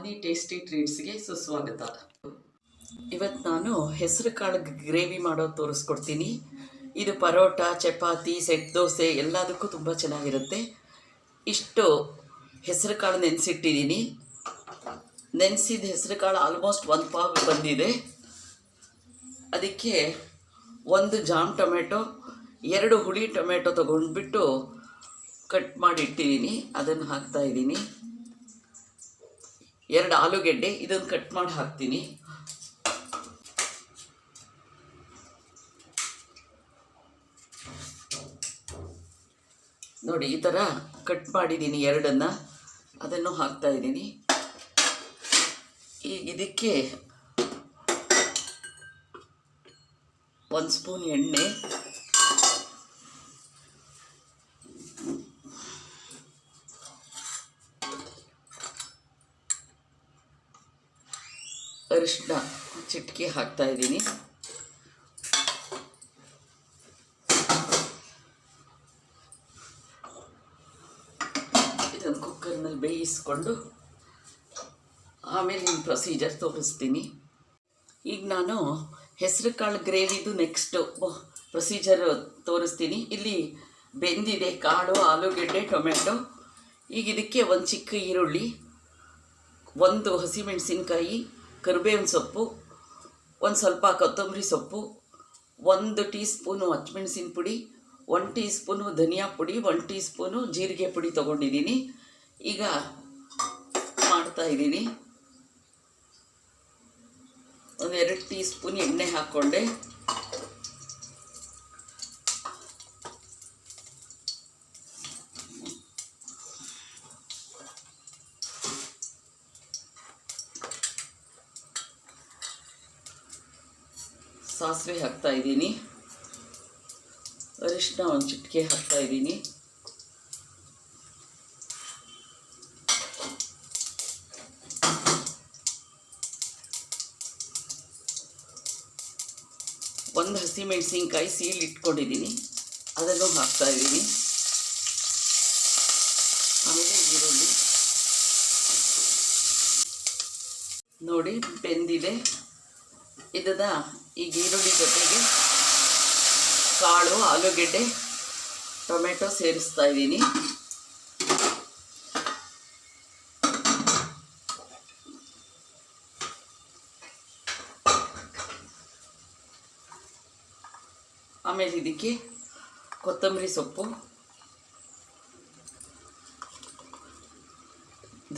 Shalini tasty ಟ್ರೀಟ್ಸ್ಗೆ ಸುಸ್ವಾಗತ. ಇವತ್ತು ನಾನು ಹೆಸರು ಕಾಳು ಗ್ರೇವಿ ಮಾಡೋದು ತೋರಿಸ್ಕೊಡ್ತೀನಿ. ಇದು ಪರೋಟ, ಚಪಾತಿ, ಸೆಟ್ ದೋಸೆ ಎಲ್ಲದಕ್ಕೂ ತುಂಬ ಚೆನ್ನಾಗಿರುತ್ತೆ. ಇಷ್ಟು ಹೆಸರು ಕಾಳು ನೆನೆಸಿಟ್ಟಿದ್ದೀನಿ. ನೆನೆಸಿದ ಹೆಸರು ಕಾಳು ಆಲ್ಮೋಸ್ಟ್ 1 ಪಾವ್ ಬಂದಿದೆ. ಅದಕ್ಕೆ 1 ಜಾಮ್ ಟೊಮೆಟೊ, 2 ಹುಳಿ ಟೊಮೆಟೊ ತೊಗೊಂಡ್ಬಿಟ್ಟು ಕಟ್ ಮಾಡಿ ಇಟ್ಟಿದ್ದೀನಿ. ಅದನ್ನು ಹಾಕ್ತಾಯಿದ್ದೀನಿ. 2 ಆಲೂಗೆಡ್ಡೆ, ಇದನ್ನು ಕಟ್ ಮಾಡಿ ಹಾಕ್ತೀನಿ. ನೋಡಿ, ಈ ಥರ ಕಟ್ ಮಾಡಿದ್ದೀನಿ 2. ಅದನ್ನು ಹಾಕ್ತಾಯಿದ್ದೀನಿ. ಈಗ ಇದಕ್ಕೆ 1 ಸ್ಪೂನ್ ಎಣ್ಣೆ, ಅರಿಶಿನ ಚಿಟಿಕೆ ಹಾಕ್ತಾಯಿದ್ದೀನಿ. ಇದನ್ನು ಕುಕ್ಕರ್ನಲ್ಲಿ ಬೇಯಿಸ್ಕೊಂಡು ಆಮೇಲೆ ನಿಮ್ಮ ಪ್ರೊಸೀಜರ್ ತೋರಿಸ್ತೀನಿ. ಈಗ ನಾನು ಹೆಸರು ಕಾಳು ಗ್ರೇವಿದು ನೆಕ್ಸ್ಟು ಪ್ರೊಸೀಜರ್ ತೋರಿಸ್ತೀನಿ. ಇಲ್ಲಿ ಬೆಂದಿದೆ ಕಾಳು, ಆಲೂಗೆಡ್ಡೆ, ಟೊಮೆಟೊ. ಈಗ ಇದಕ್ಕೆ 1 ಚಿಕ್ಕ ಈರುಳ್ಳಿ, 1 ಹಸಿಮೆಣಸಿನ್ಕಾಯಿ, ಕರಿಬೇವಿನ ಸೊಪ್ಪು, 1 ಸ್ವಲ್ಪ ಕೊತ್ತಂಬರಿ ಸೊಪ್ಪು, 1 ಟೀ ಸ್ಪೂನು ಹಸಿಮೆಣಸಿನ ಪುಡಿ, 1 ಟೀ ಸ್ಪೂನು ಧನಿಯಾ ಪುಡಿ, 1 ಟೀ ಸ್ಪೂನು ಜೀರಿಗೆ ಪುಡಿ ತೊಗೊಂಡಿದ್ದೀನಿ. ಈಗ ಮಾಡ್ತಾಯಿದ್ದೀನಿ. 2 ಟೀ ಸ್ಪೂನ್ ಎಣ್ಣೆ ಹಾಕ್ಕೊಂಡೆ. ಸಾಸಿವೆ ಹಾಕ್ತಾಯಿದ್ದೀನಿ. ಅರಿಶಿನ 1 ಚಿಟಿಕೆ ಹಾಕ್ತಾಯಿದ್ದೀನಿ. ಒಂದು ಹಸಿಮೆಣಸಿನ್ಕಾಯಿ ಸೀಲ್ ಇಟ್ಕೊಂಡಿದ್ದೀನಿ, ಅದನ್ನು ಹಾಕ್ತಾಯಿದ್ದೀನಿ. ಆಮೇಲೆ ಈರುಳ್ಳಿ ನೋಡಿ ಬೆಂದಿದೆ. ಇದನ್ನು ಈಗ ಈರುಳ್ಳಿ ಜೊತೆಗೆ ಕಾಳು, ಆಲೂಗೆಡ್ಡೆ, ಟೊಮೆಟೊ ಸೇರಿಸ್ತಾ ಇದ್ದೀನಿ. ಆಮೇಲೆ ಇದಕ್ಕೆ ಕೊತ್ತಂಬರಿ ಸೊಪ್ಪು,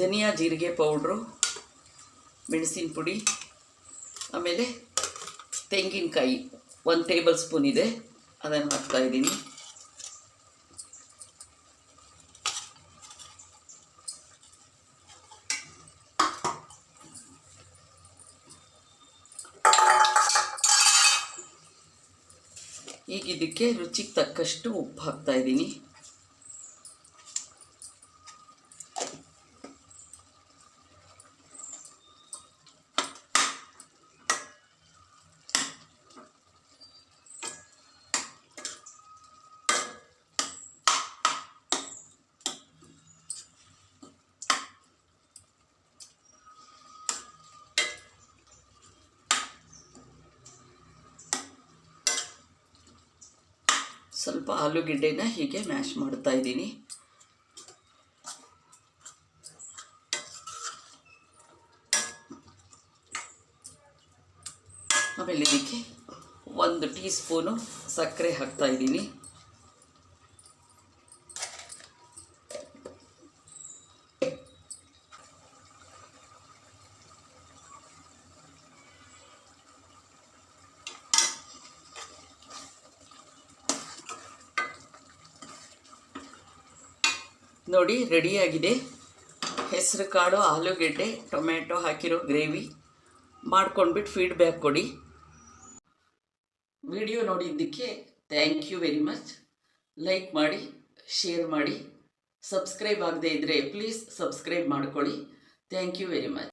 ಧನಿಯಾ ಜೀರಿಗೆ ಪೌಡ್ರು, ಮೆಣಸಿನ ಪುಡಿ, ಆಮೇಲೆ ತೆಂಗಿನಕಾಯಿ 1 ಟೇಬಲ್ ಸ್ಪೂನ್ ಇದೆ, ಅದನ್ನು ಹಾಕ್ತಾಯಿದ್ದೀನಿ. ಈಗ ಇದಕ್ಕೆ ರುಚಿಗೆ ತಕ್ಕಷ್ಟು ಉಪ್ಪು ಹಾಕ್ತಾಯಿದ್ದೀನಿ. ಸ್ವಲ್ಪ ಆಲೂಗೆಡ್ಡೆನ ಹೀಗೆ ಮ್ಯಾಶ್ ಮಾಡ್ತಾ ಇದ್ದೀನಿ. ಆಮೇಲೆ ಇದಕ್ಕೆ 1 ಟೀ ಸ್ಪೂನು ಸಕ್ಕರೆ ಹಾಕ್ತಾ ಇದ್ದೀನಿ. ನೋಡಿ ರೆಡಿಯಾಗಿದೆ ಹೆಸರು ಕಾಳು, ಆಲೂಗೆಡ್ಡೆ, ಟೊಮೆಟೊ ಹಾಕಿರೋ ಗ್ರೇವಿ. ಮಾಡ್ಕೊಂಡ್ಬಿಟ್ಟು ಫೀಡ್ಬ್ಯಾಕ್ ಕೊಡಿ. ವಿಡಿಯೋ ನೋಡಿದ್ದಕ್ಕೆ thank you very much. Like ಮಾಡಿ, ಶೇರ್ ಮಾಡಿ. ಸಬ್ಸ್ಕ್ರೈಬ್ ಆಗದೇ ಇದ್ದರೆ ಪ್ಲೀಸ್ ಸಬ್ಸ್ಕ್ರೈಬ್ ಮಾಡ್ಕೊಳ್ಳಿ. Thank you very much.